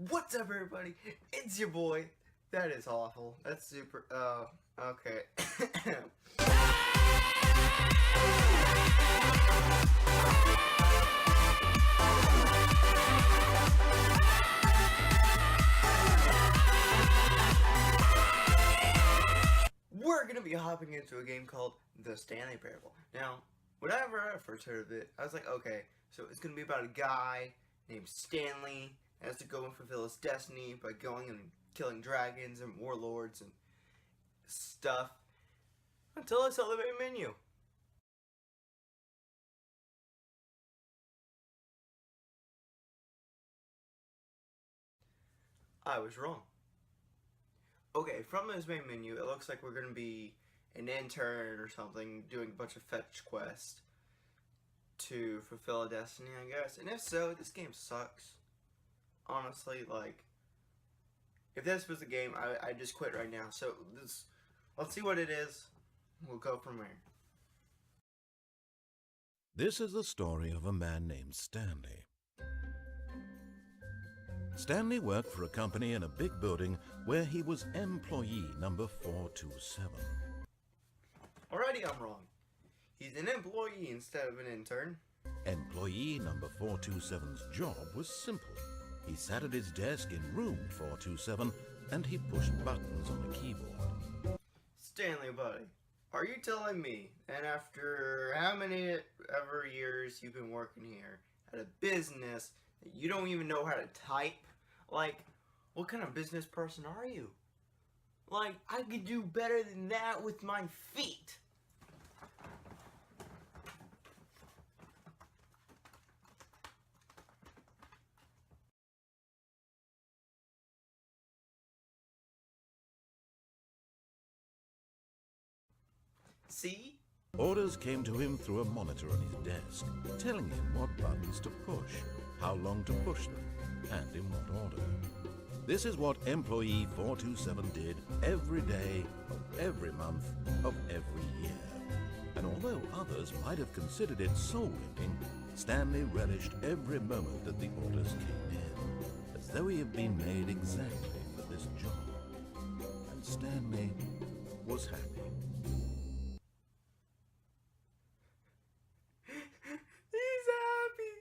What's up, everybody? It's your boy. That is awful. That's super. Okay. We're gonna be hopping into a game called The Stanley Parable. Now, whenever I first heard of it, I was like, okay, so it's gonna be about a guy named Stanley that has to go and fulfill his destiny by going and killing dragons and warlords and stuff until I saw the main menu. I was wrong. Okay, from this main menu, it looks like we're gonna be an intern or something doing a bunch of fetch quests to fulfill a destiny, I guess. And if so, this game sucks. Honestly, like, if this was the game, I'd just quit right now. So, let's see what it is. We'll go from there. This is the story of a man named Stanley. Stanley worked for a company in a big building where he was employee number 427. Already I'm wrong. He's an employee instead of an intern. Employee number 427's job was simple. He sat at his desk in room 427 and he pushed buttons on the keyboard. Stanley, buddy, are you telling me that after how many ever years you've been working here at a business that you don't even know how to type? Like, what kind of business person are you? Like, I could do better than that with my feet. See? Orders came to him through a monitor on his desk, telling him what buttons to push, how long to push them, and in what order. This is what employee 427 did every day of every month of every year. And although others might have considered it soul-winning, Stanley relished every moment that the orders came in, as though he had been made exactly for this job. And Stanley was happy. He's happy.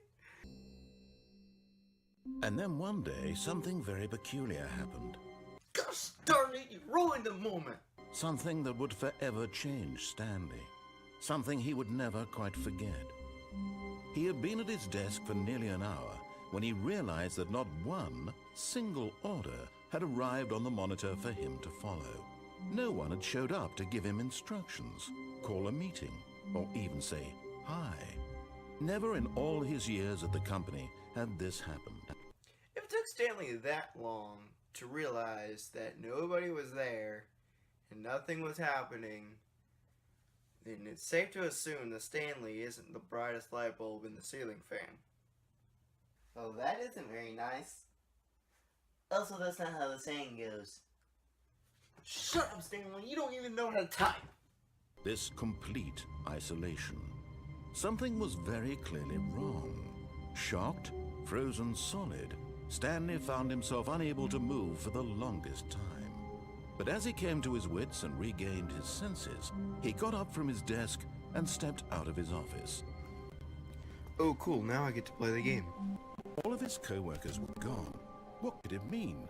And then one day, something very peculiar happened. Gosh darn it, you ruined the moment. Something that would forever change Stanley. Something he would never quite forget. He had been at his desk for nearly an hour when he realized that not one single order had arrived on the monitor for him to follow. No one had showed up to give him instructions, call a meeting, or even say hi. Never in all his years at the company had this happened. If it took Stanley that long to realize that nobody was there and nothing was happening, then it's safe to assume that Stanley isn't the brightest light bulb in the ceiling fan. Oh, that isn't very nice. Also, that's not how the saying goes. Shut up, Stanley. You don't even know how to type. This complete isolation. Something was very clearly wrong. Shocked, frozen solid, Stanley found himself unable to move for the longest time. But as he came to his wits and regained his senses, he got up from his desk and stepped out of his office. Oh, cool. Now I get to play the game. All of his co-workers were gone. What could it mean?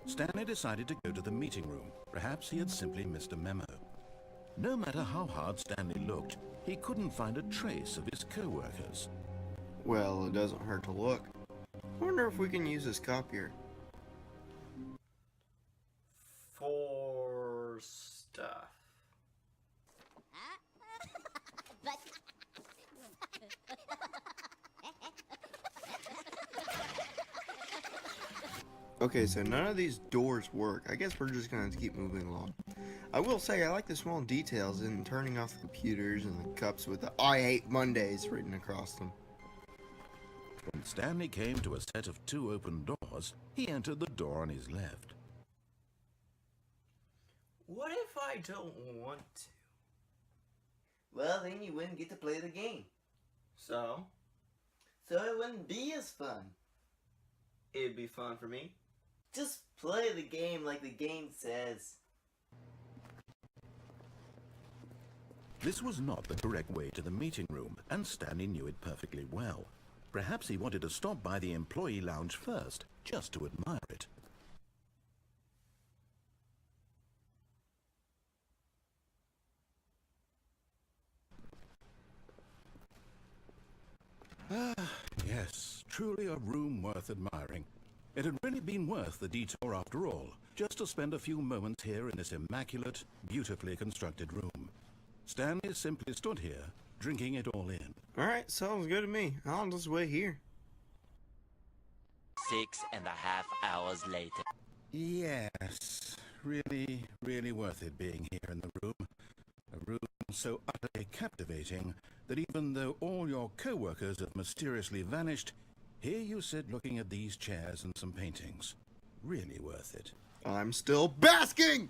Stanley decided to go to the meeting room. Perhaps he had simply missed a memo. No matter how hard Stanley looked, he couldn't find a trace of his co-workers. Well, it doesn't hurt to look. I wonder if we can use this copier. For stuff. Okay, so none of these doors work. I guess we're just gonna have to keep moving along. I will say I like the small details in turning off the computers and the cups with the "I hate Mondays" written across them. When Stanley came to a set of two open doors, he entered the door on his left. What if I don't want to? Well, then you wouldn't get to play the game. So? So it wouldn't be as fun. It'd be fun for me. Just play the game like the game says. This was not the correct way to the meeting room, and Stanley knew it perfectly well. Perhaps he wanted to stop by the employee lounge first, just to admire it. Yes, truly a room worth admiring. It had really been worth the detour after all, just to spend a few moments here in this immaculate, beautifully constructed room. Stanley simply stood here, drinking it all in. Alright, sounds good to me. I'll just wait here. 6.5 hours later. Yes, really worth it being here in the room. A room so utterly captivating that even though all your co-workers have mysteriously vanished, here you sit looking at these chairs and some paintings. Really worth it. I'm still basking!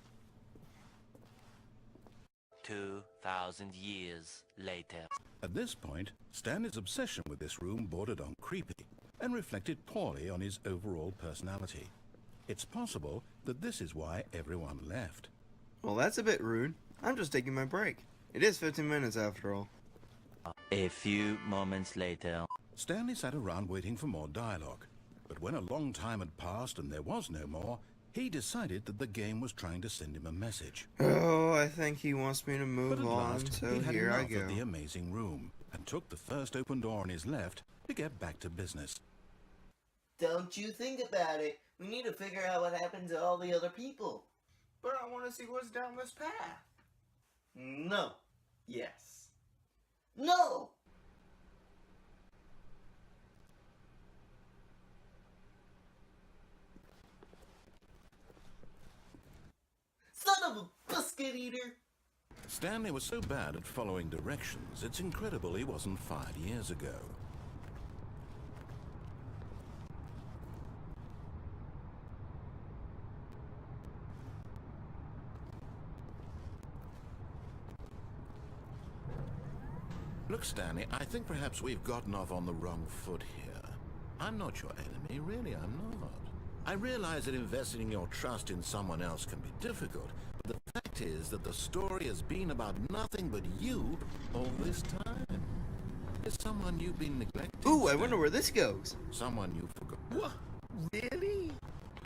2,000 years later. At this point, Stanley's obsession with this room bordered on creepy and reflected poorly on his overall personality. It's possible that this is why everyone left. Well, that's a bit rude. I'm just taking my break. It is 15 minutes after all. A few moments later. Stanley sat around waiting for more dialogue, but when a long time had passed and there was no more, he decided that the game was trying to send him a message. Oh, I think he wants me to But move at on, last, so he had here I enough go. of the amazing room and took the first open door on his left to get back to business. Don't you think about it. We need to figure out what happened to all the other people. But I want to see what's down this path. No. Yes. No! Son of a biscuit eater! Stanley was so bad at following directions, it's incredible he wasn't 5 years ago. Look, Stanley, I think perhaps we've gotten off on the wrong foot here. I'm not your enemy, really, I'm not. I realize that investing your trust in someone else can be difficult, but the fact is that the story has been about nothing but you all this time. It's someone you've been neglecting. Ooh, I Stanley. wonder where this goes. Someone you forgot. What? Really?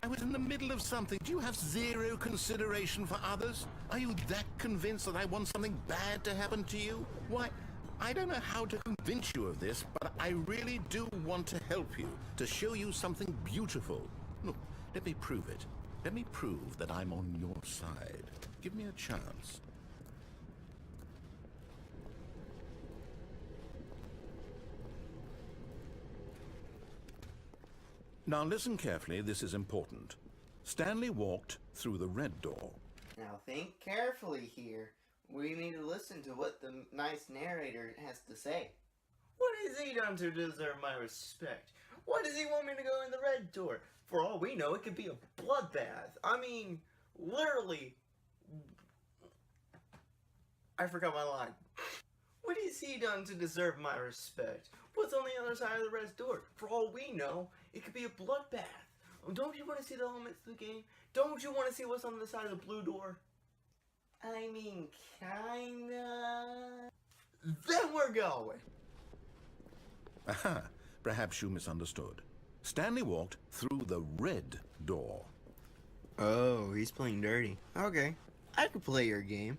I was in the middle of something. Do you have zero consideration for others? Are you that convinced that I want something bad to happen to you? Why, I don't know how to convince you of this, but I really do want to help you, to show you something beautiful. Look, let me prove it. Let me prove that I'm on your side. Give me a chance. Now listen carefully, this is important. Stanley walked through the red door. Now think carefully here. We need to listen to what the nice narrator has to say. What has he done to deserve my respect? Why does he want me to go in the red door? For all we know, it could be a bloodbath. I mean, literally. I forgot my line. What has he done to deserve my respect? What's on the other side of the red door? For all we know, it could be a bloodbath. Don't you want to see the elements of the game? Don't you want to see what's on the side of the blue door? I mean, kinda... Then we're going. Aha, perhaps you misunderstood. Stanley walked through the red door. Oh, he's playing dirty. Okay, I could play your game.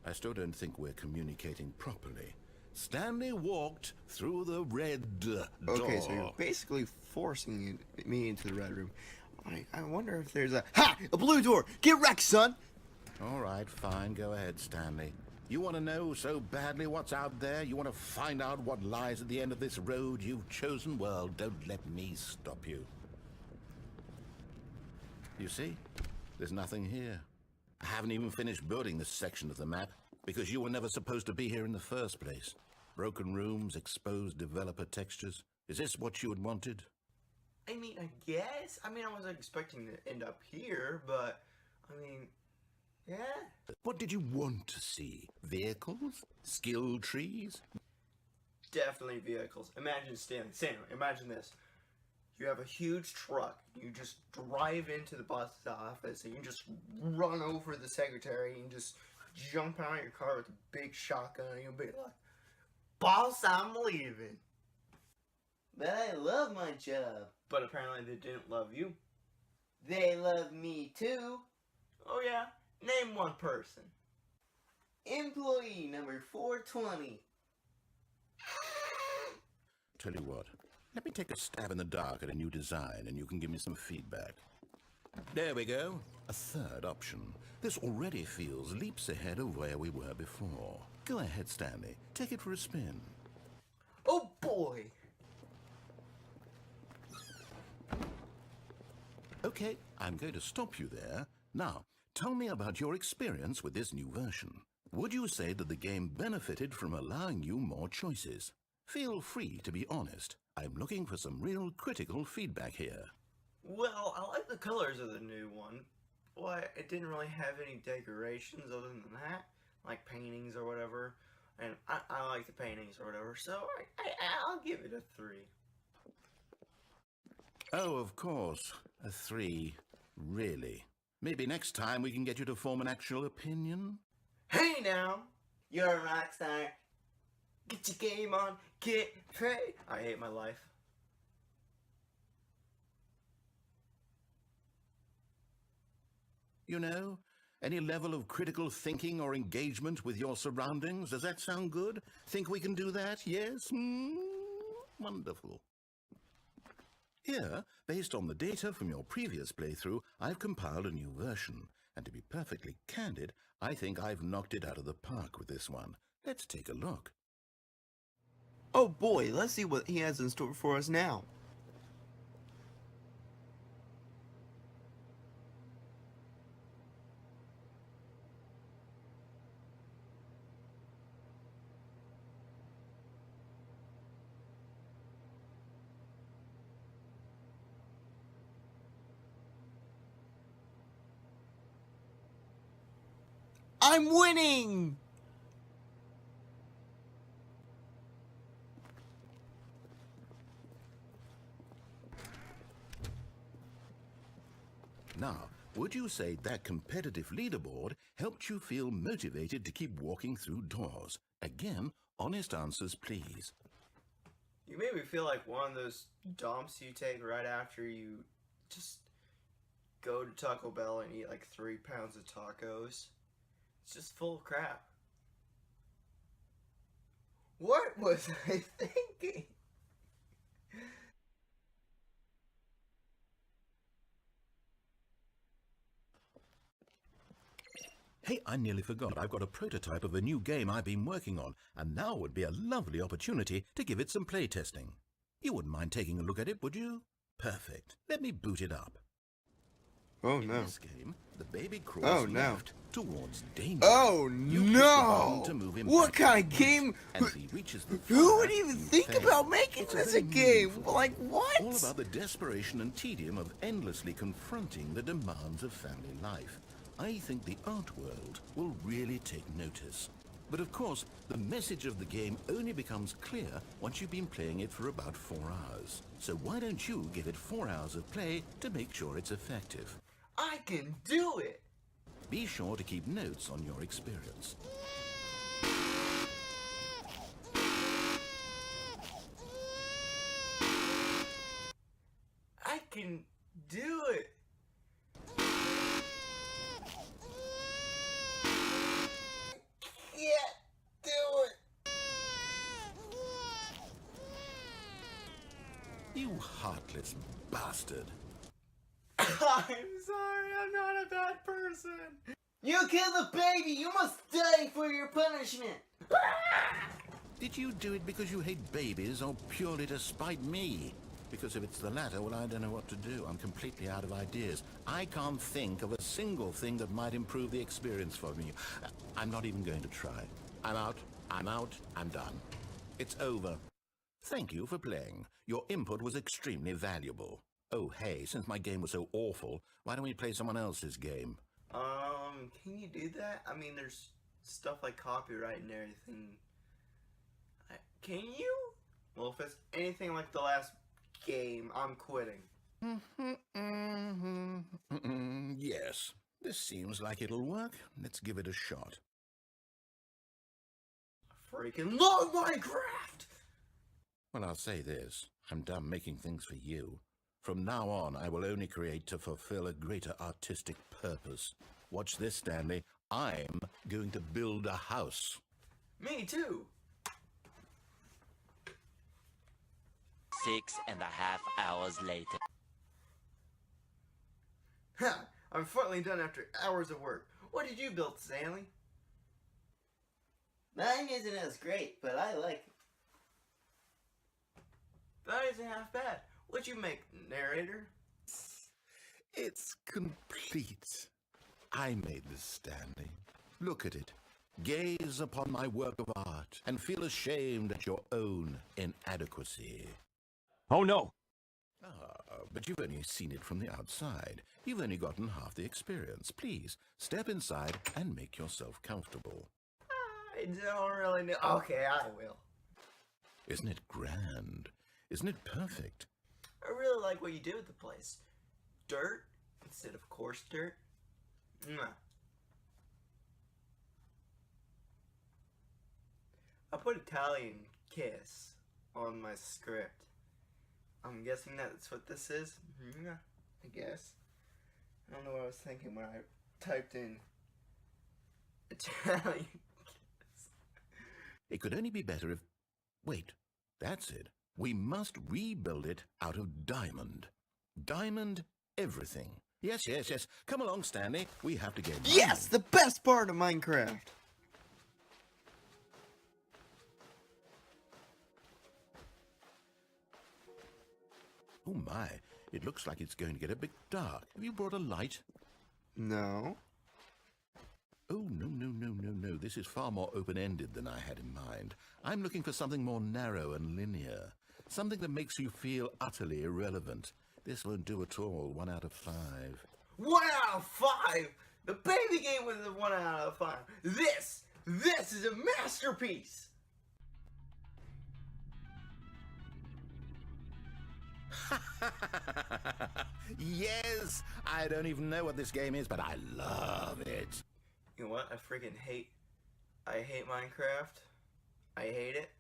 I still don't think we're communicating properly. Stanley walked through the red door. Okay, so you're basically forcing me into the red room. I wonder if there's a blue door. Get wrecked, son. All right, fine. Go ahead, Stanley. You want to know so badly what's out there? You want to find out what lies at the end of this road you've chosen? Well, don't let me stop you. You see? There's nothing here. I haven't even finished building this section of the map because you were never supposed to be here in the first place. Broken rooms, exposed developer textures. Is this what you had wanted? I mean, I guess. I mean, I wasn't expecting to end up here, but I mean, yeah. What did you want to see? Vehicles? Skill trees? Definitely vehicles. Imagine Stanley. Imagine this. you have a huge truck. You just drive into the boss's office and you just run over the secretary and just jump out of your car with a big shotgun and you'll be like, "Boss, I'm leaving." But I love my job. But apparently they didn't love you. They love me too. Oh yeah? Name one person. Employee number 420. Tell you what, let me take a stab in the dark at a new design and you can give me some feedback. There we go. A third option. This already feels leaps ahead of where we were before. Go ahead, Stanley. Take it for a spin. Oh boy! Okay, I'm going to stop you there. Now, tell me about your experience with this new version. Would you say that the game benefited from allowing you more choices? Feel free to be honest. I'm looking for some real critical feedback here. Well, I like the colors of the new one, but it didn't really have any decorations other than that, like paintings or whatever. And I like the paintings or whatever, so I'll give it a 3. Oh, of course. A 3. Really? Maybe next time we can get you to form an actual opinion? Hey now! You're a rock star. Get your game on, get paid! I hate my life. You know, any level of critical thinking or engagement with your surroundings, does that sound good? Think we can do that? Yes? Wonderful. Here, based on the data from your previous playthrough, I've compiled a new version. And to be perfectly candid, I think I've knocked it out of the park with this one. Let's take a look. Oh boy, let's see what he has in store for us now. I'm winning! Now, would you say that competitive leaderboard helped you feel motivated to keep walking through doors? Again, honest answers, please. You made me feel like one of those dumps you take right after you just go to Taco Bell and eat like 3 pounds of tacos. It's just full of crap. What was I thinking? Hey, I nearly forgot. I've got a prototype of a new game I've been working on, and now would be a lovely opportunity to give it some playtesting. You wouldn't mind taking a look at it, would you? Perfect. Let me boot it up. Oh In no. this game, the baby crawls no. left towards danger. Oh You push the no! button to move him What back kind of to game? and if he reaches the Who fire, would even you think fail. about making It's this very a game? meaningful. Like what? All about the desperation and tedium of endlessly confronting the demands of family life. I think the art world will really take notice. But of course, the message of the game only becomes clear once you've been playing it for about 4 hours. So why don't you give it 4 hours of play to make sure it's effective? I can do it! Be sure to keep notes on your experience. I can do it! Can't do it! You heartless bastard. I'm sorry, I'm not a bad person. You killed the baby! You must die for your punishment! Did you do it because you hate babies or purely to spite me? Because if it's the latter, well, I don't know what to do. I'm completely out of ideas. I can't think of a single thing that might improve the experience for me. I'm not even going to try. I'm out, I'm done. It's over. Thank you for playing. Your input was extremely valuable. Oh, hey, since my game was so awful, why don't we play someone else's game? Can you do that? I mean, there's stuff like copyright and everything. Can you? Well, if it's anything like the last game. I'm quitting. Yes, this seems like it'll work. Let's give it a shot. Freaking love Minecraft! Well, I'll say this. I'm done making things for you. From now on, I will only create to fulfill a greater artistic purpose. Watch this, Stanley. I'm going to build a house. Me too. 6.5 hours later. Ha! I'm finally done after hours of work. What did you build, Stanley? Mine isn't as great, but I like it. That isn't half bad. What'd you make, narrator? It's complete. I made this, Stanley. Look at it. Gaze upon my work of art and feel ashamed at your own inadequacy. Oh no! But you've only seen it from the outside. You've only gotten half the experience. Please, step inside and make yourself comfortable. I don't really know. Okay, I will. Isn't it grand? Isn't it perfect? I really like what you did with the place. Dirt instead of coarse dirt. Mwah. I put Italian kiss on my script. I'm guessing that's what this is. Mwah, I guess. I don't know what I was thinking when I typed in Italian kiss. It could only be better if... Wait, that's it. We must rebuild it out of diamond. Diamond everything. Yes, yes, yes. Come along, Stanley. We have to get... Yes, the best part of Minecraft. Oh my, it looks like it's going to get a bit dark. Have you brought a light? No. Oh, no, no, no, no, no. This is far more open-ended than I had in mind. I'm looking for something more narrow and linear. Something that makes you feel utterly irrelevant. This won't do at all. 1 out of 5. 1 out of 5! The baby game was a 1 out of 5. This is a masterpiece! Yes! I don't even know what this game is, but I love it. You know what? I hate Minecraft. I hate it.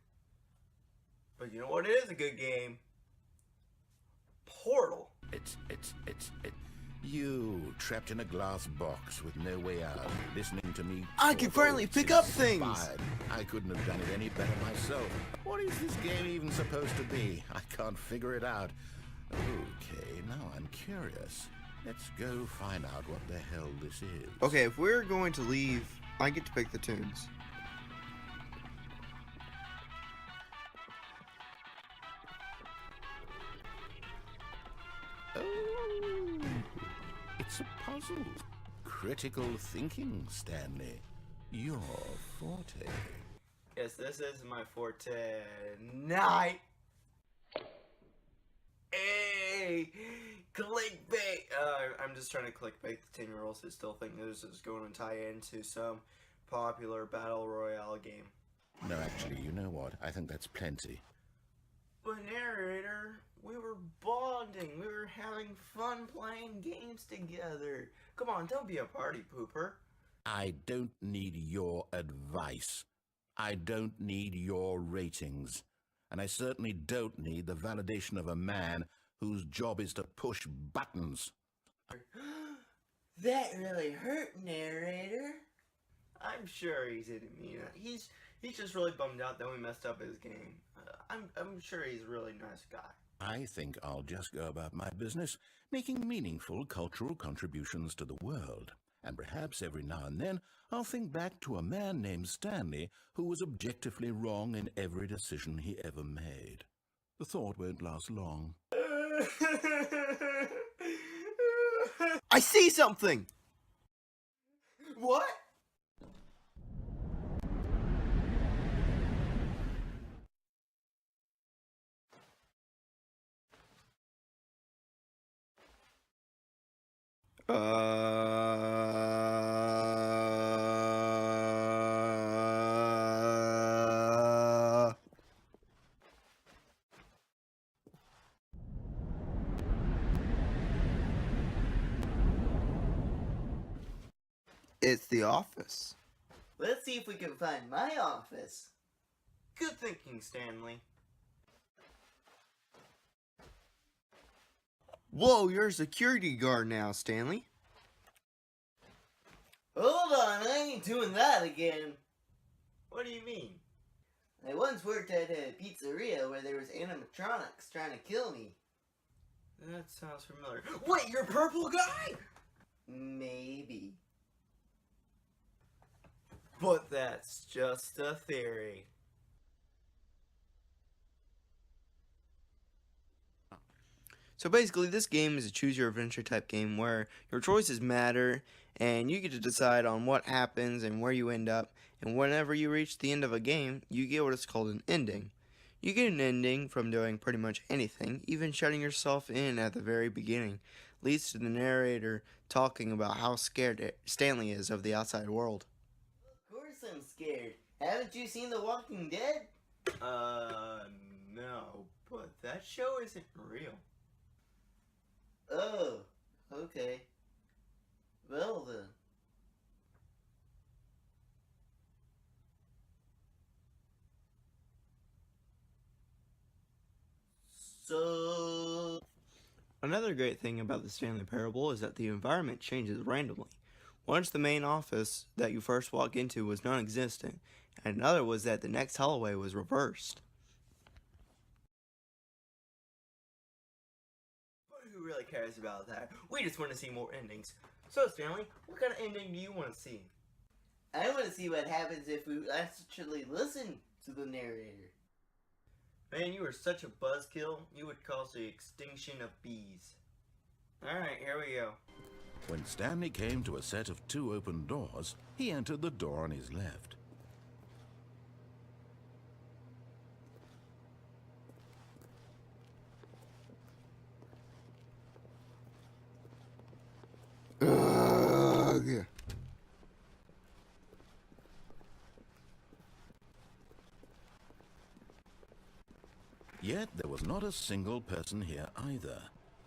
But you know what? It is a good game. Portal. You, trapped in a glass box with no way out, listening to me... I can finally pick up things! Inspired. I couldn't have done it any better myself. What is this game even supposed to be? I can't figure it out. Okay, now I'm curious. Let's go find out what the hell this is. Okay, if we're going to leave, I get to pick the tunes. Oh, it's a puzzle. Critical thinking, Stanley. Your forte. Yes, this is my forte. Night. Hey, clickbait. I'm just trying to clickbait the 10-year-olds who still think this is going to tie into some popular battle royale game. No, actually, you know what? I think that's plenty. But narrator, we were bonding. We were having fun playing games together. Come on, don't be a party pooper. I don't need your advice. I don't need your ratings. And I certainly don't need the validation of a man whose job is to push buttons. That really hurt, narrator. I'm sure he didn't mean it. He's just really bummed out that we messed up his game. I'm sure he's a really nice guy. I think I'll just go about my business, making meaningful cultural contributions to the world. And perhaps every now and then I'll think back to a man named Stanley who was objectively wrong in every decision he ever made. The thought won't last long. I see something! What? It's the office. Let's see if we can find my office. Good thinking, Stanley. Whoa, you're a security guard now, Stanley. Hold on, I ain't doing that again. What do you mean? I once worked at a pizzeria where there was animatronics trying to kill me. That sounds familiar. Wait, you're a purple guy? Maybe. But that's just a theory. So basically, this game is a choose-your-adventure type game where your choices matter, and you get to decide on what happens and where you end up, and whenever you reach the end of a game, you get what is called an ending. You get an ending from doing pretty much anything, even shutting yourself in at the very beginning. Leads to the narrator talking about how scared Stanley is of the outside world. Of course I'm scared. Haven't you seen The Walking Dead? No, but that show isn't real. Oh, okay. Well then. So... Another great thing about the Stanley Parable is that the environment changes randomly. Once the main office that you first walk into was non-existent, and another was that the next hallway was reversed. But who really cares about that? We just want to see more endings. So Stanley, what kind of ending do you want to see? I want to see what happens if we actually listen to the narrator. Man, you are such a buzzkill, you would cause the extinction of bees. Alright, here we go. When Stanley came to a set of 2 open doors, he entered the door on his left. Ugh. Yet there was not a single person here either.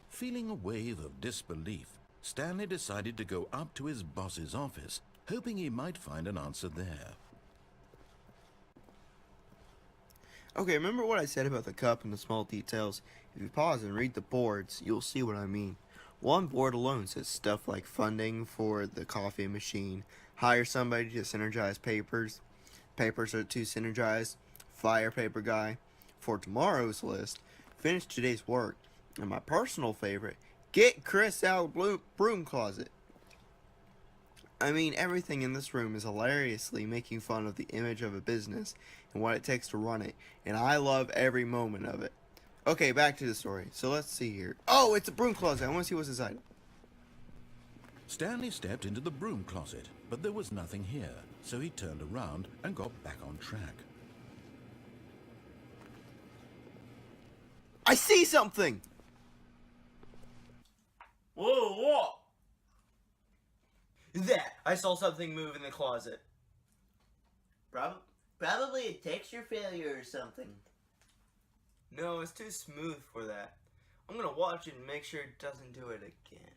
Feeling a wave of disbelief, Stanley decided to go up to his boss's office, hoping he might find an answer there. Okay, remember what I said about the cup and the small details? If you pause and read the boards, you'll see what I mean. One board alone says stuff like funding for the coffee machine, hire somebody to synergize papers, papers are to synergize, fire paper guy. For tomorrow's list, finish today's work, and my personal favorite, get Chris out of broom closet. I mean, everything in this room is hilariously making fun of the image of a business and what it takes to run it, and I love every moment of it. Okay, back to the story. So let's see here. Oh, it's a broom closet. I want to see what's inside. Stanley stepped into the broom closet, but there was nothing here, so he turned around and got back on track. I see something! Whoa, what? That! I saw something move in the closet. Probably a texture failure or something. No, it's too smooth for that. I'm gonna watch it and make sure it doesn't do it again.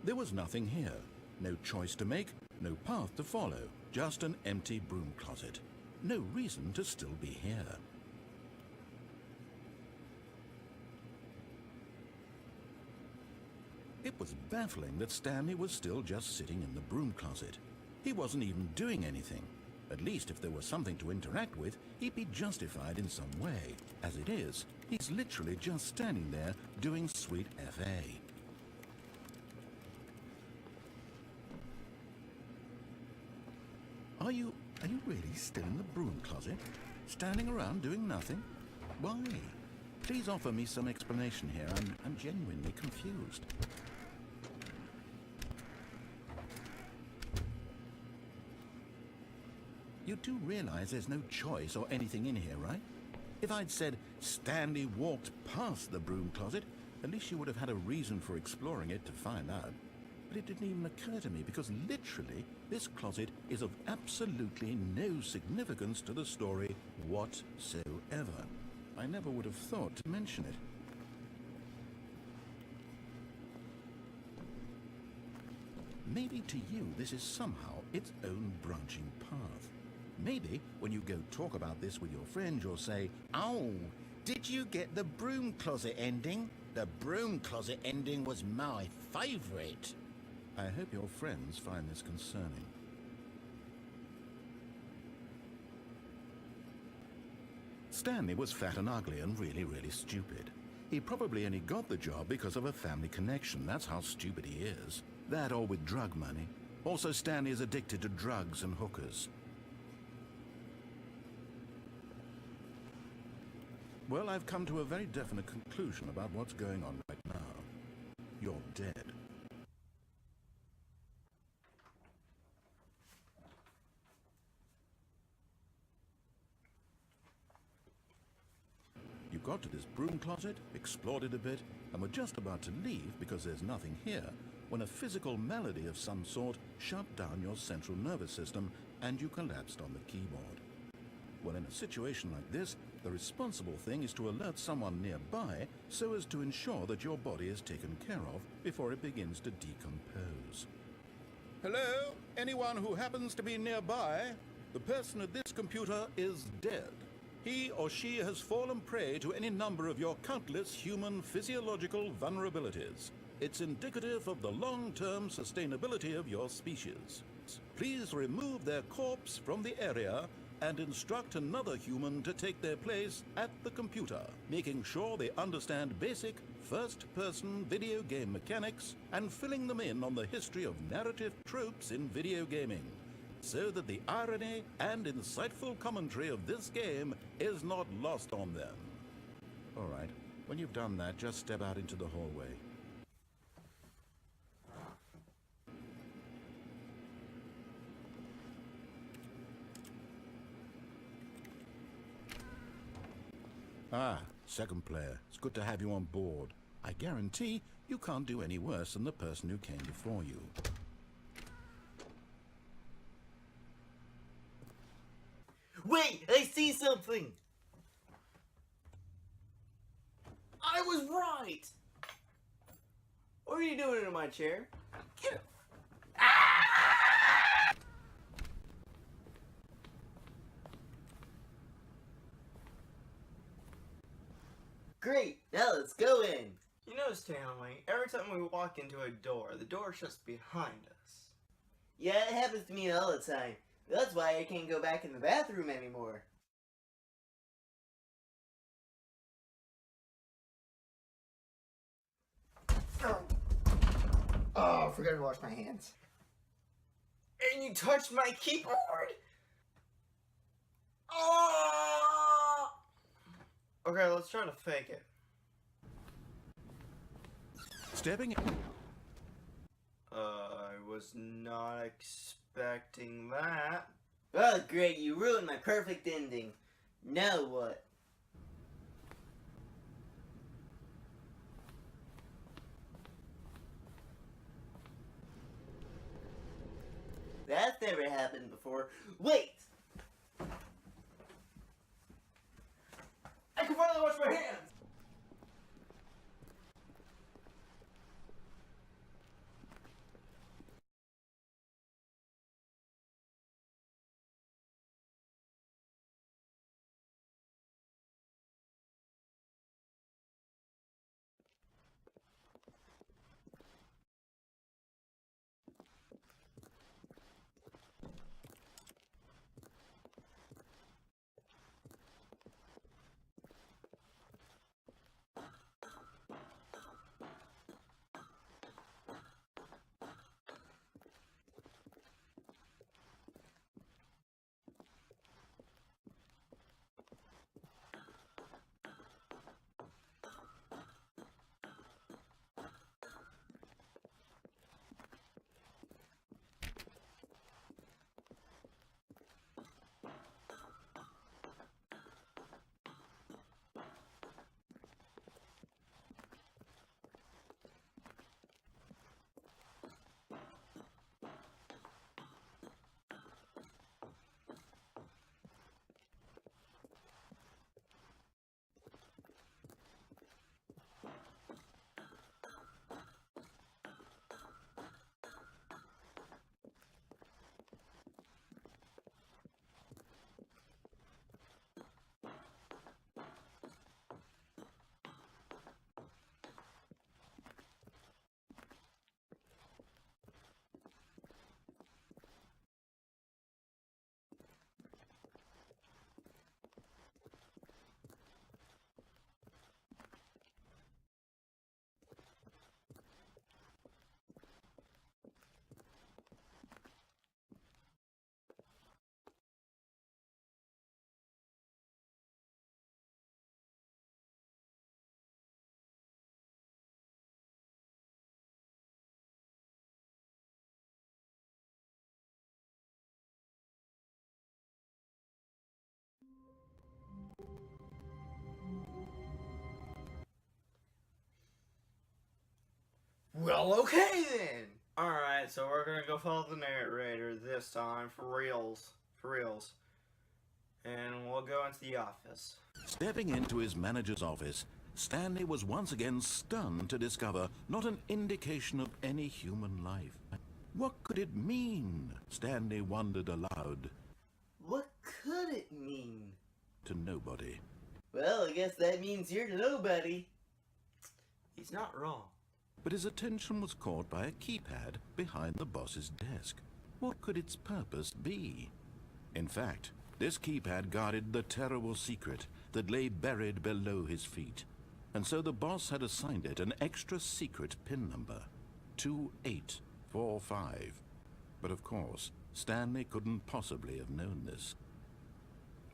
There was nothing here. No choice to make, no path to follow, just an empty broom closet. No reason to still be here. It was baffling that Stanley was still just sitting in the broom closet. He wasn't even doing anything. At least if there was something to interact with, he'd be justified in some way. As it is, he's literally just standing there doing sweet FA. Are you really still in the broom closet? Standing around doing nothing? Why? Please offer me some explanation here. I'm genuinely confused. You do realize there's no choice or anything in here, right? If I'd said Stanley walked past the broom closet, at least you would have had a reason for exploring it to find out. But it didn't even occur to me because literally this closet is of absolutely no significance to the story whatsoever. I never would have thought to mention it. maybe to you this is somehow its own branching path. Maybe when you go talk about this with your friend, you'll say, "Oh, did you get the broom closet ending? The broom closet ending was my favourite." I hope your friends find this concerning. Stanley was fat and ugly and really, really stupid. He probably only got the job because of a family connection. That's how stupid he is. That or with drug money. Also, Stanley is addicted to drugs and hookers. Well, I've come to a very definite conclusion about what's going on right now. You're dead. You got to this broom closet, explored it a bit, and were just about to leave because there's nothing here, when a physical malady of some sort shut down your central nervous system and you collapsed on the keyboard. Well, in a situation like this, the responsible thing is to alert someone nearby so as to ensure that your body is taken care of before it begins to decompose. Hello? Anyone who happens to be nearby? The person at this computer is dead. He or she has fallen prey to any number of your countless human physiological vulnerabilities. It's indicative of the long-term sustainability of your species. Please remove their corpse from the area and instruct another human to take their place at the computer, making sure they understand basic first-person video game mechanics and filling them in on the history of narrative tropes in video gaming, so that the irony and insightful commentary of this game is not lost on them. All right, when you've done that, just step out into the hallway. Ah, second player. It's good to have you on board. I guarantee you can't do any worse than the person who came before you. Wait, I see something! I was right! What are you doing in my chair? Get Great, now let's go in! You know, Stanley, every time we walk into a door, the door shuts behind us. Yeah, it happens to me all the time. That's why I can't go back in the bathroom anymore. Oh, I forgot to wash my hands. And you touched my keyboard? Oh! Okay, let's try to fake it. Stepping in. I was not expecting that. Oh, great, you ruined my perfect ending. Now what? That's never happened before. Wait! I can finally wash my hands! Well, okay then. Alright, so we're gonna go follow the narrator this time for reals. For reals. And we'll go into the office. Stepping into his manager's office, Stanley was once again stunned to discover not an indication of any human life. What could it mean? Stanley wondered aloud. What could it mean? To nobody. Well, I guess that means you're nobody. He's not wrong. But his attention was caught by a keypad behind the boss's desk. What could its purpose be? In fact, this keypad guarded the terrible secret that lay buried below his feet. And so the boss had assigned it an extra secret PIN number, 2845. But of course, Stanley couldn't possibly have known this.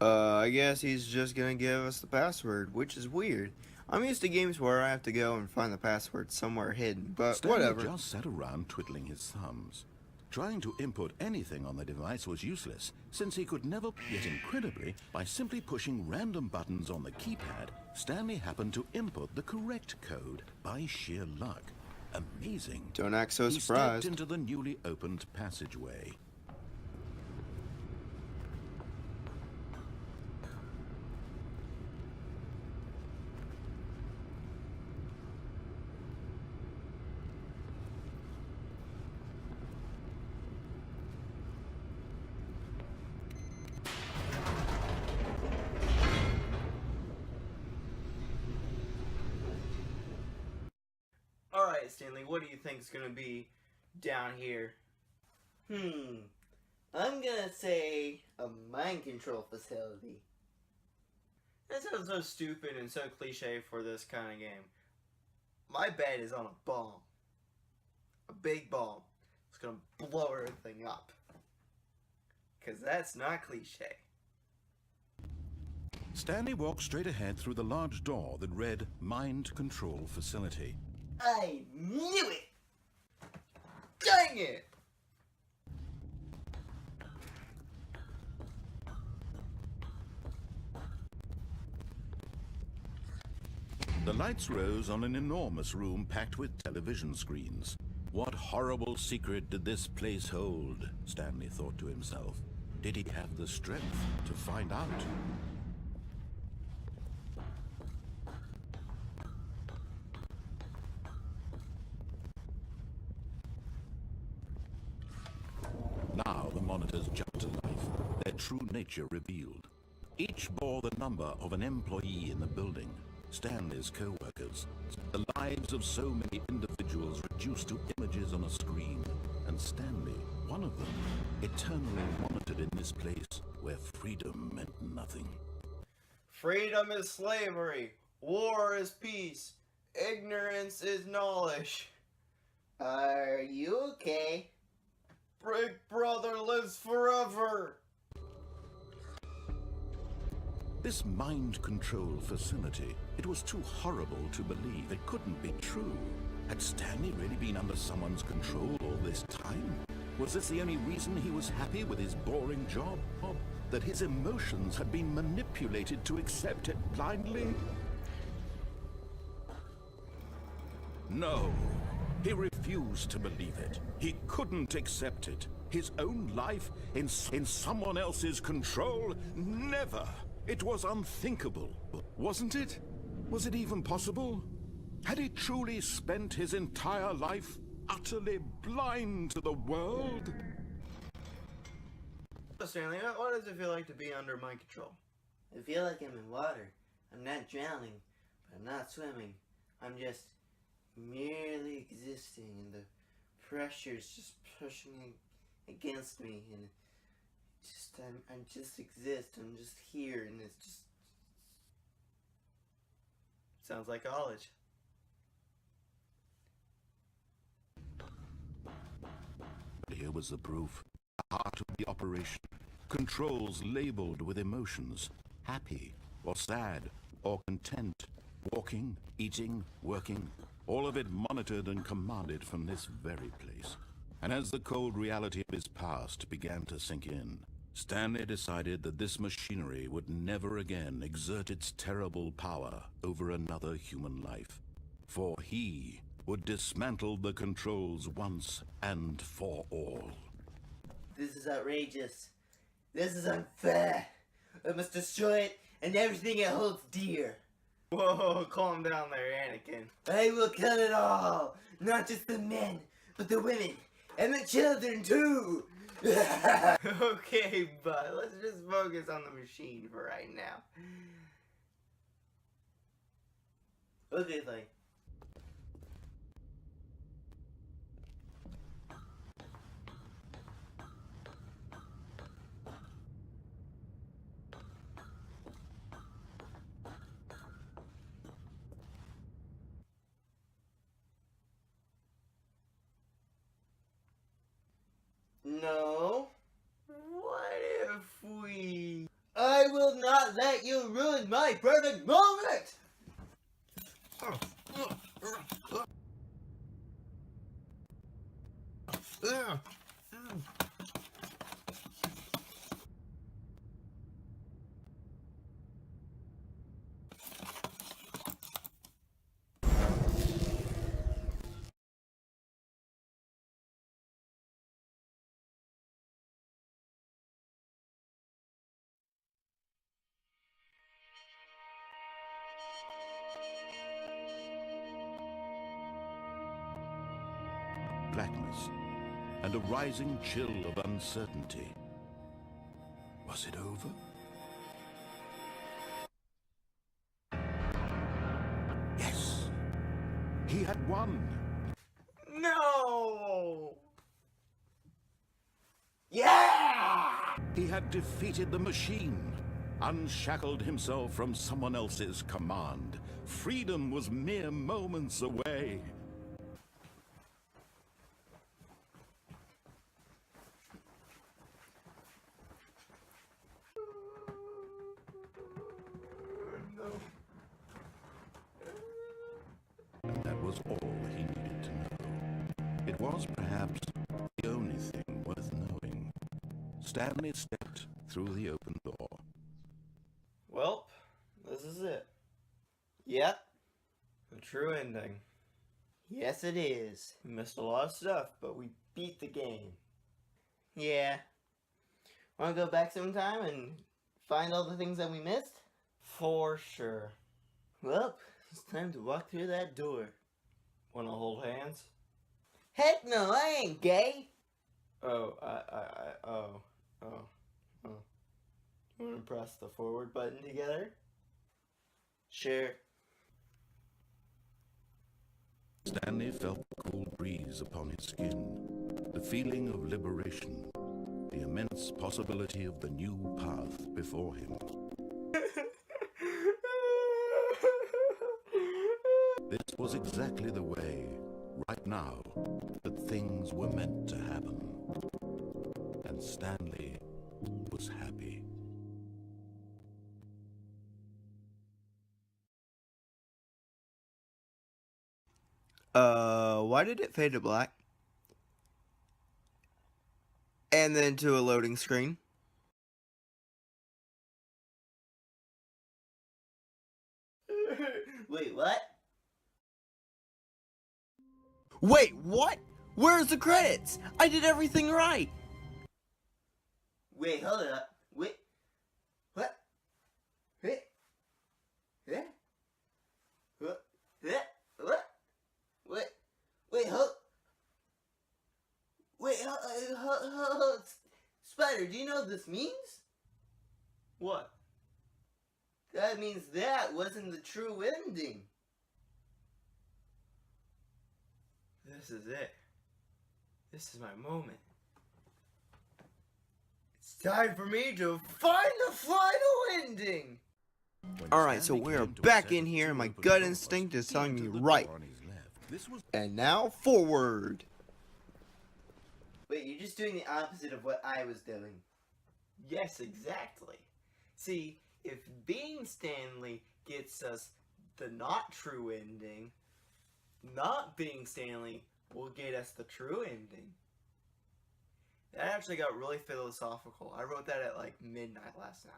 I guess he's just gonna give us the password, which is weird. I'm used to games where I have to go and find the password somewhere hidden, but Stanley whatever. just sat around twiddling his thumbs. Trying to input anything on the device was useless, since he could never, yet incredibly, by simply pushing random buttons on the keypad, Stanley happened to input the correct code by sheer luck. Amazing. Don't act so He surprised. stepped into the newly opened passageway. Alright, Stanley, what do you think's gonna be down here? I'm gonna say a mind control facility. That sounds so stupid and so cliche for this kind of game. My bet is on a bomb. A big bomb. It's gonna blow everything up. Cause that's not cliche. Stanley walked straight ahead through the large door that read Mind Control Facility. I knew it! Dang it! The lights rose on an enormous room packed with television screens. What horrible secret did this place hold? Stanley thought to himself. Did he have the strength to find out? Now the monitors jumped to life, their true nature revealed. Each bore the number of an employee in the building, Stanley's co-workers, the lives of so many individuals reduced to images on a screen, and Stanley, one of them, eternally monitored in this place where freedom meant nothing. Freedom is slavery. War is peace. Ignorance is knowledge. Are you okay? Big Brother lives forever. This mind control facility, it was too horrible to believe. It couldn't be true. Had Stanley really been under someone's control all this time? Was this the only reason he was happy with his boring job? That his emotions had been manipulated to accept it blindly? No. He refused to believe it. He couldn't accept it. His own life in someone else's control? Never. It was unthinkable, wasn't it? Was it even possible? Had he truly spent his entire life utterly blind to the world? Stanley, what does it feel like to be under mind control? I feel like I'm in water. I'm not drowning, but I'm not swimming. I'm just merely existing, and the pressure's just pushing against me, and I just exist. I'm just here, and it's just Sounds like college. Here was the proof. The heart of the operation. Controls labeled with emotions. Happy, or sad, or content. Walking, eating, working. All of it monitored and commanded from this very place. And as the cold reality of his past began to sink in, Stanley decided that this machinery would never again exert its terrible power over another human life. For he would dismantle the controls once and for all. This is outrageous. This is unfair. I must destroy it and everything it holds dear. Whoa, calm down there, Anakin. I will kill it all. Not just the men, but the women and the children too. Okay, bud, let's just focus on the machine for right now. Okay, fine. No. What if we... I will not let you ruin my perfect moment! Blackness and a rising chill of uncertainty. Was it over? Yes! He had won! No! Yeah! He had defeated the machine, unshackled himself from someone else's command. Freedom was mere moments away. And that was all he needed to know. It was perhaps the only thing worth knowing. Stanley stepped through the open door. Well, this is it. Yep. The true ending. Yes, it is. We missed a lot of stuff, but we beat the game. Yeah. Want to go back sometime and find all the things that we missed? For sure. Well, it's time to walk through that door. Wanna hold hands? Heck no, I ain't gay! Oh. You wanna press the forward button together? Sure. Stanley felt the cool breeze upon his skin, the feeling of liberation, the immense possibility of the new path before him. This was exactly the way, right now, that things were meant to happen. And Stanley was happy. Why did it fade to black? And then to a loading screen. Wait, what? Wait, what? Where's the credits? I did everything right! Wait, hold up. Wait. What? Wait. Yeah? What? Yeah? What? Wait. Wait, hold. Wait, hold. Spider, do you know what this means? What? That means that wasn't the true ending. This is it. This is my moment. It's time for me to find the final ending! Alright, so we are back in here, and my gut instinct is telling me right. And now, forward! Wait, you're just doing the opposite of what I was doing. Yes, exactly. See, if being Stanley gets us the not true ending, not being Stanley will get us the true ending. That actually got really philosophical. I wrote that at like midnight last night.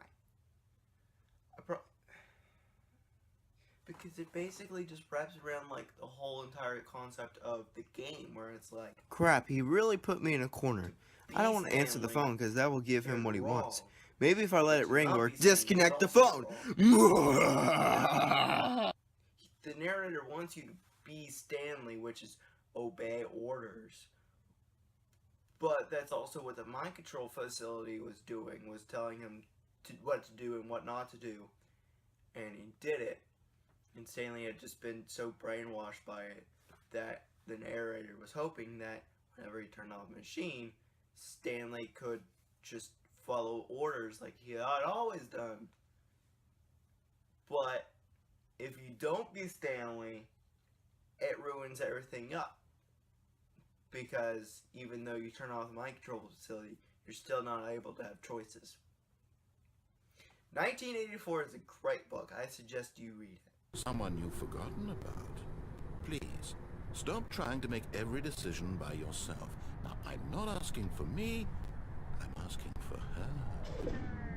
Because it basically just wraps around, like, the whole entire concept of the game, where it's like, Crap, he really put me in a corner. I don't want to answer the Stanley, phone because that will give him you're what he wrong. wants. Maybe if I let But it to ring not or be Stanley is disconnect the also phone. The narrator wants you to be Stanley, which is obey orders. But that's also what the mind control facility was doing, was telling him what to do and what not to do. And he did it. And Stanley had just been so brainwashed by it that the narrator was hoping that whenever he turned off the machine, Stanley could just follow orders like he had always done. But if you don't be Stanley, it ruins everything up. Because even though you turn off the mind control facility, you're still not able to have choices. 1984 is a great book. I suggest you read it. Someone you've forgotten about. Please, stop trying to make every decision by yourself. Now, I'm not asking for me, I'm asking for her.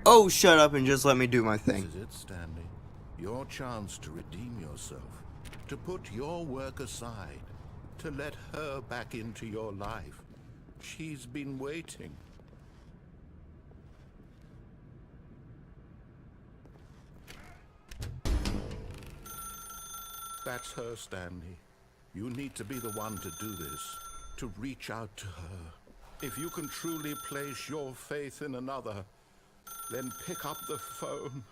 Oh, shut up and just let me do my thing. This is it, Stanley. Your chance to redeem yourself. To put your work aside. To let her back into your life. She's been waiting. That's her, Stanley. You need to be the one to do this. To reach out to her. If you can truly place your faith in another, then pick up the phone.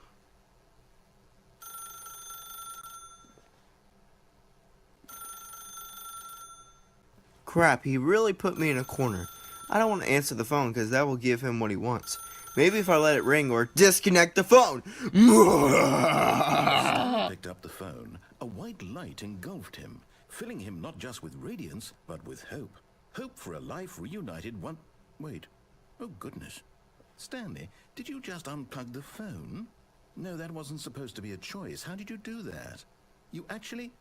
Crap, he really put me in a corner. I don't want to answer the phone because that will give him what he wants. Maybe if I let it ring or disconnect the phone. Picked up the phone. A white light engulfed him, filling him not just with radiance, but with hope. Hope for a life reunited one... Wait. Oh, goodness. Stanley, did you just unplug the phone? No, that wasn't supposed to be a choice. How did you do that? You actually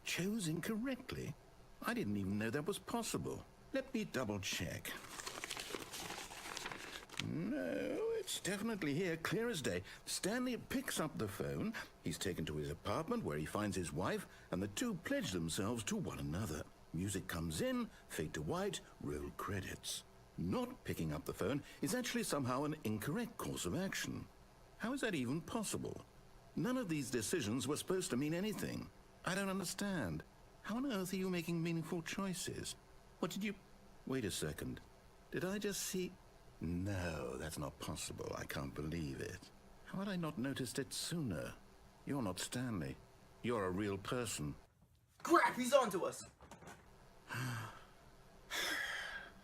chose incorrectly? I didn't even know that was possible. Let me double check. No, it's definitely here, clear as day. Stanley picks up the phone. He's taken to his apartment where he finds his wife, and the two pledge themselves to one another. Music comes in, fade to white, roll credits. Not picking up the phone is actually somehow an incorrect course of action. How is that even possible? None of these decisions were supposed to mean anything. I don't understand. How on earth are you making meaningful choices? What did you... Wait a second. Did I just see... No, that's not possible. I can't believe it. How had I not noticed it sooner? You're not Stanley. You're a real person. Crap, he's onto us!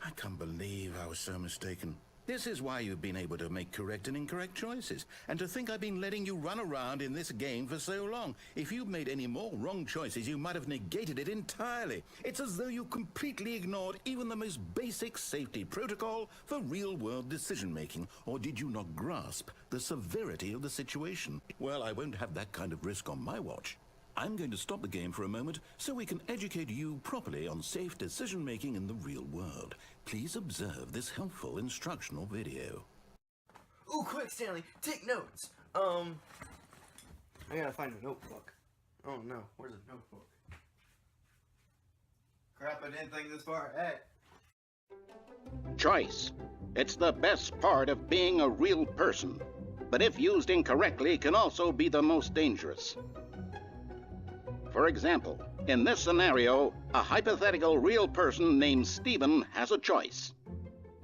I can't believe I was so mistaken. This is why you've been able to make correct and incorrect choices. And to think I've been letting you run around in this game for so long. If you'd made any more wrong choices, you might have negated it entirely. It's as though you completely ignored even the most basic safety protocol for real-world decision-making. Or did you not grasp the severity of the situation? Well, I won't have that kind of risk on my watch. I'm going to stop the game for a moment so we can educate you properly on safe decision-making in the real world. Please observe this helpful instructional video. Ooh, quick, Stanley, take notes. I gotta find a notebook. Oh no, where's the notebook? Crap, I didn't think this far ahead. Choice. It's the best part of being a real person, but if used incorrectly can also be the most dangerous. For example, in this scenario, a hypothetical real person named Stephen has a choice.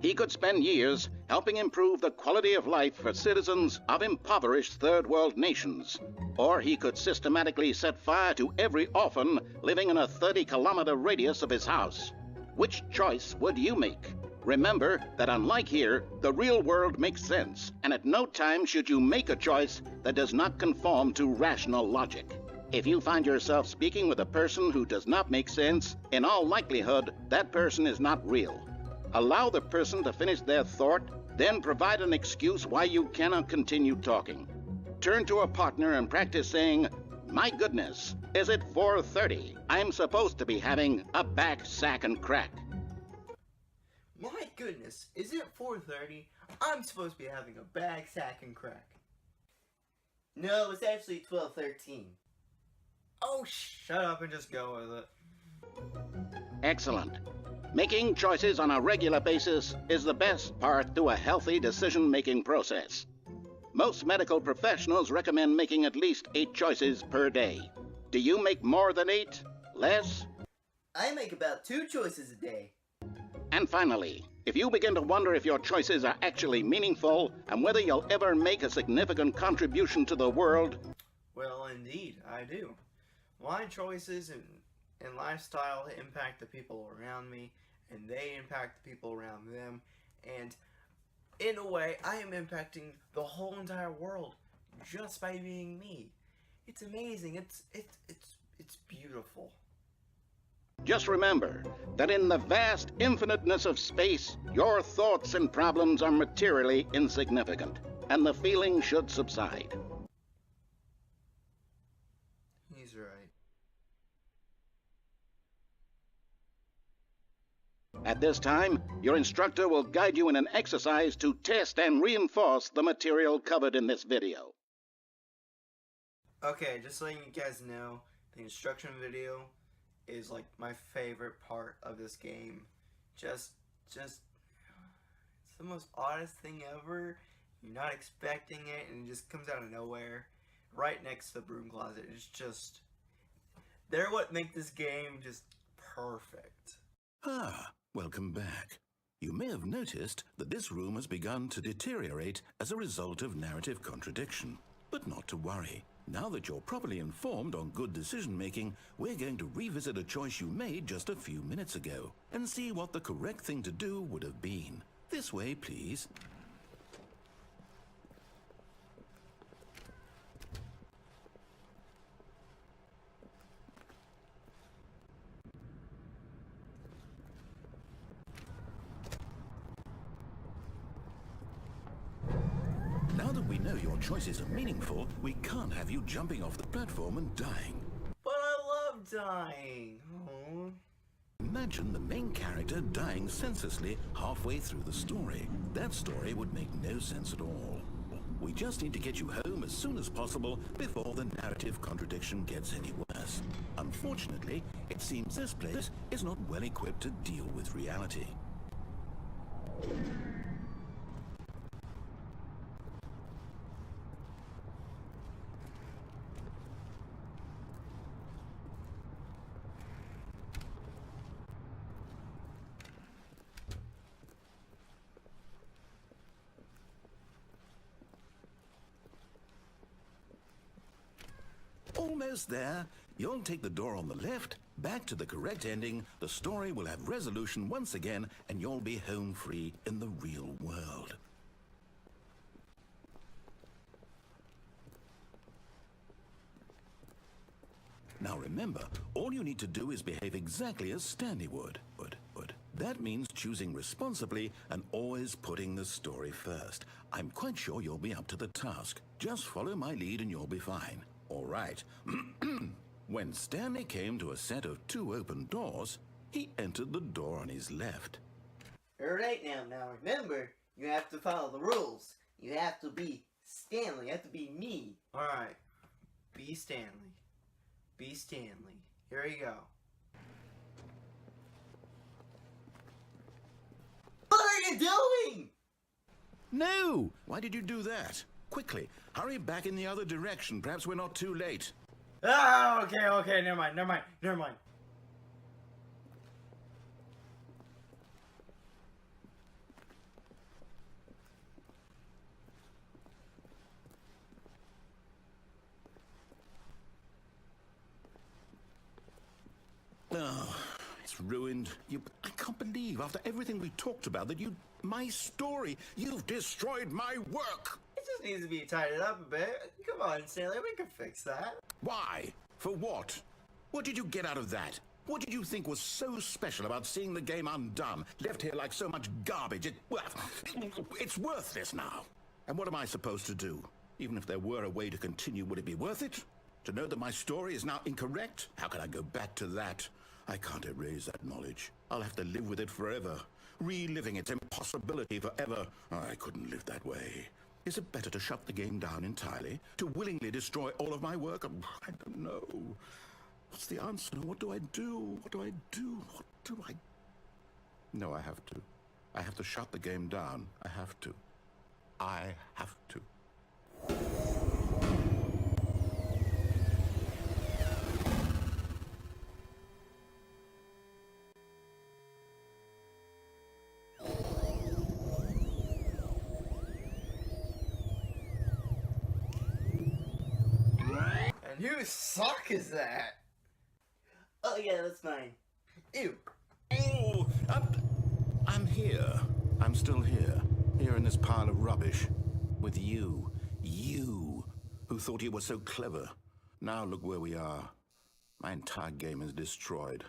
He could spend years helping improve the quality of life for citizens of impoverished third world nations, or he could systematically set fire to every orphan living in a 30-kilometer radius of his house. Which choice would you make? Remember that unlike here, the real world makes sense, and at no time should you make a choice that does not conform to rational logic. If you find yourself speaking with a person who does not make sense, in all likelihood, that person is not real. Allow the person to finish their thought, then provide an excuse why you cannot continue talking. Turn to a partner and practice saying, "My goodness, is it 4:30? I'm supposed to be having a back, sack, and crack." My goodness, is it 4:30? I'm supposed to be having a bag, sack, and crack. No, it's actually 12:13. Oh, shut up and just go with it. Excellent. Making choices on a regular basis is the best part to a healthy decision-making process. Most medical professionals recommend making at least 8 choices per day. Do you make more than 8? Less? I make about 2 choices a day. And finally, if you begin to wonder if your choices are actually meaningful and whether you'll ever make a significant contribution to the world, Well, indeed, I do. My choices and lifestyle impact the people around me, and they impact the people around them, and in a way, I am impacting the whole entire world just by being me. It's amazing. It's beautiful. just remember that in the vast infiniteness of space, your thoughts and problems are materially insignificant, and the feeling should subside. He's right. At this time, your instructor will guide you in an exercise to test and reinforce the material covered in this video. Okay, just letting you guys know, the instruction video is like my favorite part of this game. Just it's the most oddest thing ever. You're not expecting it, and it just comes out of nowhere. Right next to the broom closet. It's just, they're what make this game just perfect. Ah, welcome back. You may have noticed that this room has begun to deteriorate as a result of narrative contradiction. But not to worry. Now that you're properly informed on good decision-making, we're going to revisit a choice you made just a few minutes ago and see what the correct thing to do would have been. This way, please. Now that we know your choices are meaningful, we can't have you jumping off the platform and dying. But I love dying. Aww. Imagine the main character dying senselessly halfway through the story. That story would make no sense at all. We just need to get you home as soon as possible before the narrative contradiction gets any worse. Unfortunately, it seems this place is not well equipped to deal with reality. Almost there. You'll take the door on the left, back to the correct ending, the story will have resolution once again, and you'll be home free in the real world. Now remember, all you need to do is behave exactly as Stanley would. That means choosing responsibly and always putting the story first. I'm quite sure you'll be up to the task. Just follow my lead and you'll be fine. All right. When Stanley came to a set of 2 open doors, he entered the door on his left. Alright now remember, you have to follow the rules. You have to be Stanley, you have to be me. Alright. Be Stanley. Be Stanley. Here you go. What are you doing? No! Why did you do that? Quickly, hurry back in the other direction. Perhaps we're not too late. Oh, okay, never mind. Oh, it's ruined. I can't believe, after everything we talked about, that my story, you've destroyed my work. It just needs to be tidied up a bit. Come on, Stanley, we can fix that. Why? For what? What did you get out of that? What did you think was so special about seeing the game undone, left here like so much garbage? It's worthless now. And what am I supposed to do? Even if there were a way to continue, would it be worth it? To know that my story is now incorrect? How can I go back to that? I can't erase that knowledge. I'll have to live with it forever, reliving its impossibility forever. I couldn't live that way. Is it better to shut the game down entirely? To willingly destroy all of my work? I don't know. What's the answer? What do I do? What do I do? What do I... No, I have to. I have to shut the game down. I have to. I have to. And whose sock is that? Oh yeah, that's mine. Ew. Oh, I'm here. I'm still here. Here in this pile of rubbish. With you. You, who thought you were so clever. Now look where we are. My entire game is destroyed.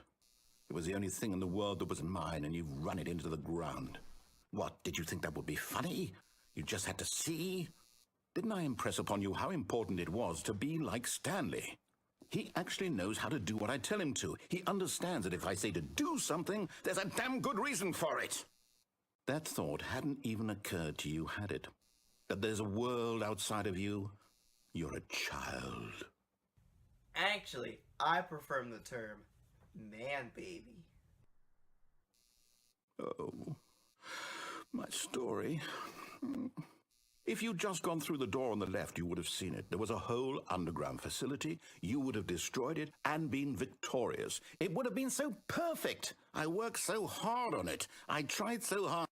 It was the only thing in the world that was mine, and you've run it into the ground. What, did you think that would be funny? You just had to see? Didn't I impress upon you how important it was to be like Stanley? He actually knows how to do what I tell him to. He understands that if I say to do something, there's a damn good reason for it. That thought hadn't even occurred to you, had it? That there's a world outside of you? You're a child. Actually, I prefer the term man baby. Oh, my story. If you'd just gone through the door on the left, you would have seen it. There was a whole underground facility. You would have destroyed it and been victorious. It would have been so perfect. I worked so hard on it. I tried so hard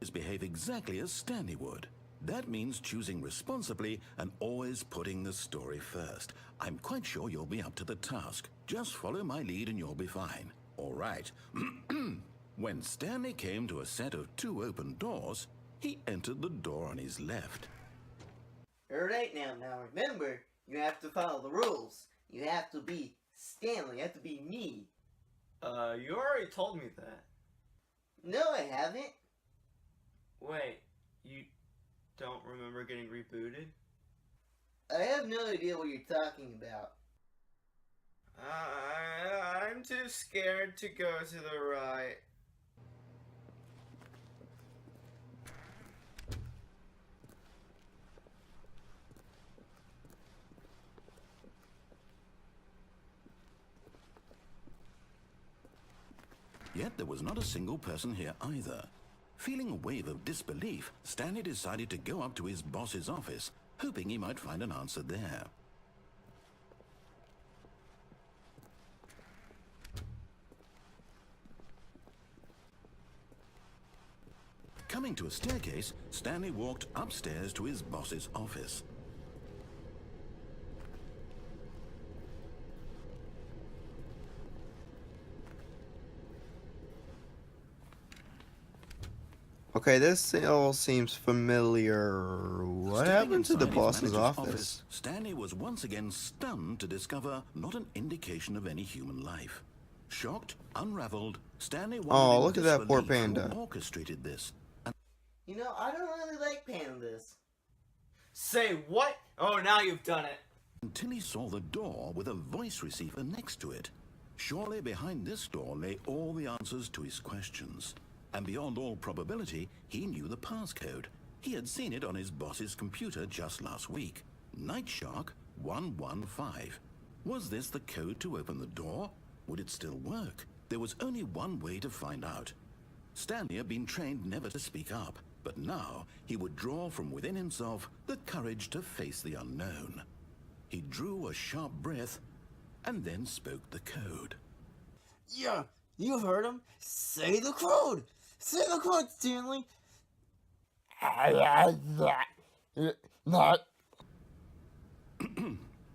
to behave exactly as Stanley would. That means choosing responsibly and always putting the story first. I'm quite sure you'll be up to the task. Just follow my lead and you'll be fine. All right. When Stanley came to a set of 2 open doors, he entered the door on his left. Alright now remember, you have to follow the rules. You have to be Stanley, you have to be me. You already told me that. No, I haven't. Wait, you don't remember getting rebooted? I have no idea what you're talking about. I'm too scared to go to the right. Yet there was not a single person here either. Feeling a wave of disbelief, Stanley decided to go up to his boss's office, hoping he might find an answer there. Coming to a staircase, Stanley walked upstairs to his boss's office. Okay, this all seems familiar. What Stepping happened to the inside his boss's manager's office? Stanley was once again stunned to discover not an indication of any human life. Shocked, unraveled, Stanley wondered Oh, in look at that poor disbelief who panda. orchestrated this. You know, I don't really like pandas. Say what? Oh, now you've done it. Until he saw the door with a voice receiver next to it. Surely behind this door lay all the answers to his questions. And beyond all probability, he knew the passcode. He had seen it on his boss's computer just last week. Night Shark 115. Was this the code to open the door? Would it still work? There was only one way to find out. Stanley had been trained never to speak up, but now he would draw from within himself the courage to face the unknown. He drew a sharp breath and then spoke the code. Yeah, you heard him. Say the code. Say the code, Stanley. Not.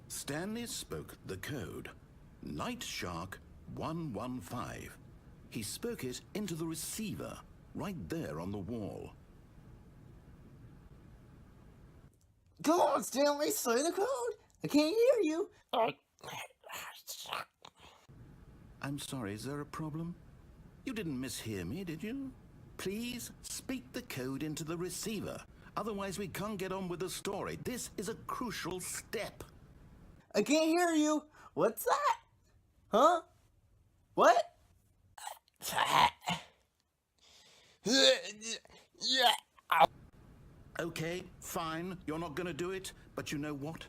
Stanley spoke the code. Night Shark 115. He spoke it into the receiver, right there on the wall. Come on, Stanley, say the code. I can't hear you. I'm sorry, is there a problem? You didn't mishear me, did you? Please speak the code into the receiver. Otherwise, we can't get on with the story. This is a crucial step. I can't hear you. What's that? Huh? What? Yeah. Okay, fine, you're not gonna do it, but you know what?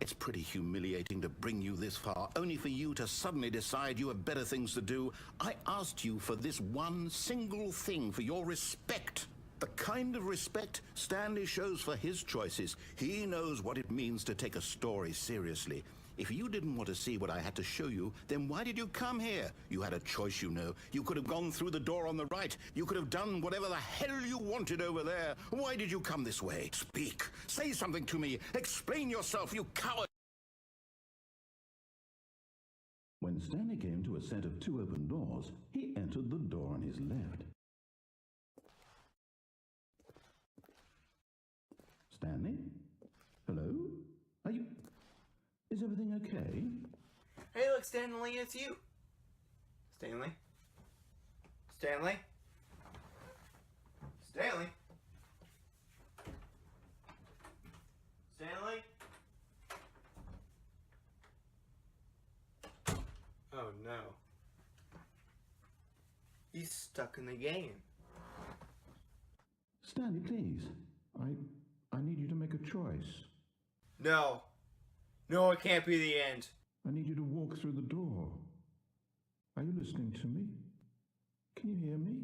It's pretty humiliating to bring you this far, only for you to suddenly decide you have better things to do. I asked you for this one single thing, for your respect. The kind of respect Stanley shows for his choices. He knows what it means to take a story seriously. If you didn't want to see what I had to show you, then why did you come here? You had a choice, you know. You could have gone through the door on the right. You could have done whatever the hell you wanted over there. Why did you come this way? Speak. Say something to me. Explain yourself, you coward. When Stanley came to a set of 2 open doors, he entered the door on his left. Stanley? Hello? Are you... Is everything okay? Hey, look, Stanley, it's you. Stanley? Stanley? Stanley? Stanley? Oh, no. He's stuck in the game. Stanley, please. I need you to make a choice. No. No, it can't be the end. I need you to walk through the door. Are you listening to me? Can you hear me?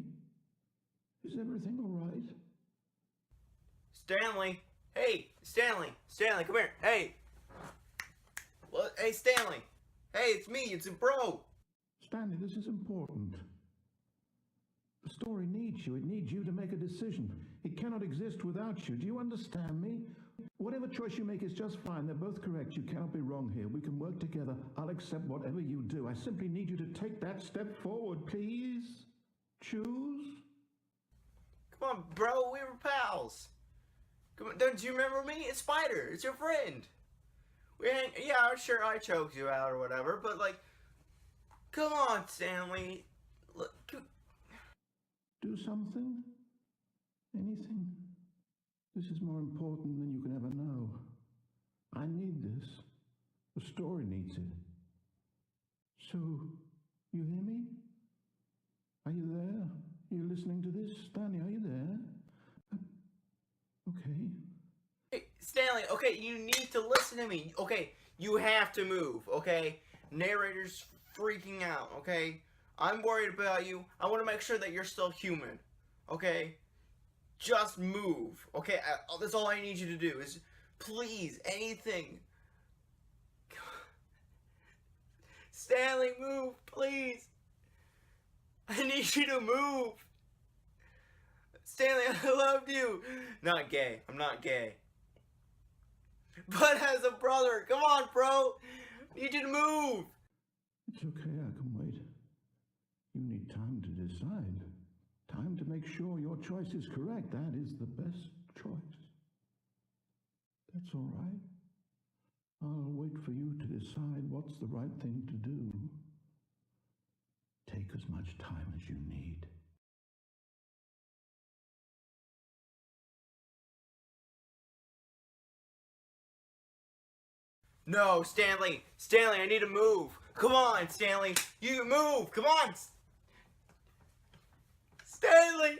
Is everything all right? Stanley! Hey, Stanley! Stanley, come here! Hey! What? Hey, Stanley! Hey, it's me, it's a bro! Stanley, this is important. The story needs you. It needs you to make a decision. It cannot exist without you. Do you understand me? Whatever choice you make is just fine. They're both correct. You cannot be wrong here. We can work together. I'll accept whatever you do. I simply need you to take that step forward, please. Choose. Come on, bro, we were pals. Come on, don't you remember me? It's Spider. It's your friend. Yeah, sure, I choked you out or whatever, but like, come on, Stanley. Look, Do something? Anything? This is more important than you can ever know. I need this. The story needs it. So, you hear me? Are you there? Are you listening to this? Stanley, are you there? Okay. Hey, Stanley, okay, you need to listen to me. Okay, you have to move, okay? Narrator's freaking out, okay? I'm worried about you. I want to make sure that you're still human, okay? Just move, okay? That's all I need you to do is, please, anything. Stanley, move, please. I need you to move. Stanley, I love you. Not gay. I'm not gay. But as a brother, come on, bro. I need you to move. It's okay, I can wait. You need time to decide. Time to make sure your choice is correct. That is the best choice. That's all right. I'll wait for you to decide what's the right thing to do. Take as much time as you need. No, Stanley. Stanley, I need to move. Come on, Stanley. You move. Come on. Stanley.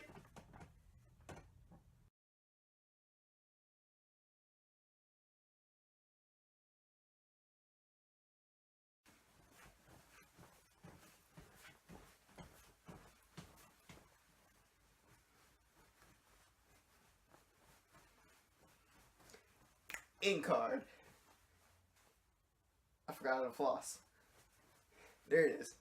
Ink card. I forgot how to floss. There it is.